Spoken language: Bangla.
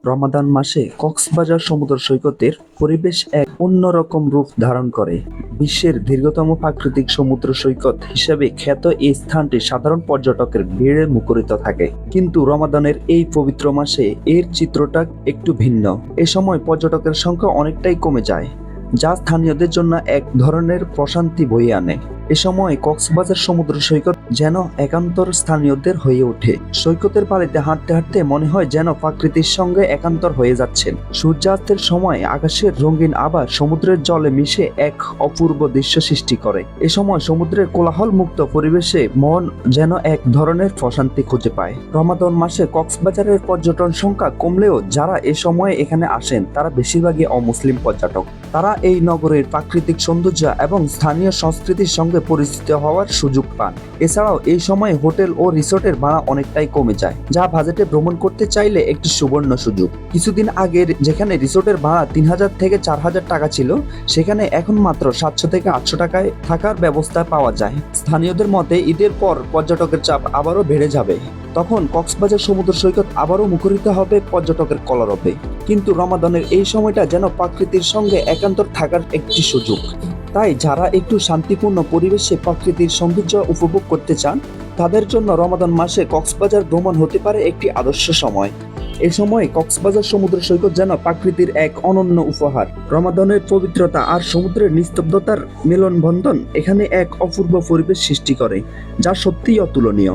রমাদান মাসে কক্সবাজার সমুদ্র সৈকতের পরিবেশ এক অন্যরকম রূপ ধারণ করে। বিশ্বের দীর্ঘতম প্রাকৃতিক সমুদ্র সৈকত হিসেবে খ্যাত এই স্থানটি সাধারণ পর্যটকের ভিড়ে মুখরিত থাকে। কিন্তু রমাদানের এই পবিত্র মাসে এর চিত্রটা একটু ভিন্ন। এ সময় পর্যটকের সংখ্যা অনেকটাই কমে যায়, যা স্থানীয়দের জন্য এক ধরনের প্রশান্তি বয়ে আনে। এ সময় কক্সবাজার সমুদ্র সৈকত যেন একান্তর স্থানীয়দের হয়ে ওঠে। সৈকতের পানিতে হাঁটতে হাঁটতে মনে হয় যেন প্রকৃতির সঙ্গে একান্তর হয়ে যাচ্ছেন। সূর্যাস্তের সময় আকাশের রঙিন আবার সমুদ্রের জলে মিশে এক অপূর্ব দৃশ্য সৃষ্টি করে। এ সময় সমুদ্রের কোলাহল মুক্ত পরিবেশে মন যেন এক ধরনের প্রশান্তি খুঁজে পায়। রমাদান মাসে কক্সবাজারের পর্যটন সংখ্যা কমলেও যারা এ সময়ে এখানে আসেন তারা বেশিরভাগই অমুসলিম পর্যটক। তারা এই নগরের প্রাকৃতিক সৌন্দর্য এবং স্থানীয় সংস্কৃতির সঙ্গে পরিচিত হওয়ার সুযোগ পান। এছাড়াও এই সময় হোটেল ও রিসোর্টের ভাড়া অনেকটাই কমে যায়, যা বাজেটে ভ্রমণ করতে চাইলে একটি সুবর্ণ সুযোগ। কিছুদিন আগে যেখানে রিসোর্টের ভাড়া 3000 থেকে 4000 টাকা ছিল, সেখানে এখন মাত্র 700 থেকে 800 টাকায় থাকার ব্যবস্থা পাওয়া যায়। স্থানীয়দের মতে ঈদের পর পর্যটকের চাপ আবারও বেড়ে যাবে। তখন কক্সবাজার সমুদ্র সৈকত আবারও মুখরিত হবে পর্যটকের কলরবে। কিন্তু রমাদানের এই সময়টা যেন প্রকৃতির সঙ্গে একান্তর থাকার একটি সুযোগ। তাই যারা একটু শান্তিপূর্ণ পরিবেশে প্রকৃতির সৌন্দর্য উপভোগ করতে চান, তাদের জন্য রমাদান মাসে কক্সবাজার ভ্রমণ হতে পারে একটি আদর্শ সময়। এ সময় কক্সবাজার সমুদ্র সৈকত যেন প্রকৃতির এক অনন্য উপহার। রমাদানের পবিত্রতা আর সমুদ্রের নিস্তব্ধতার মেলনবন্ধন এখানে এক অপূর্ব পরিবেশ সৃষ্টি করে, যা সত্যিই অতুলনীয়।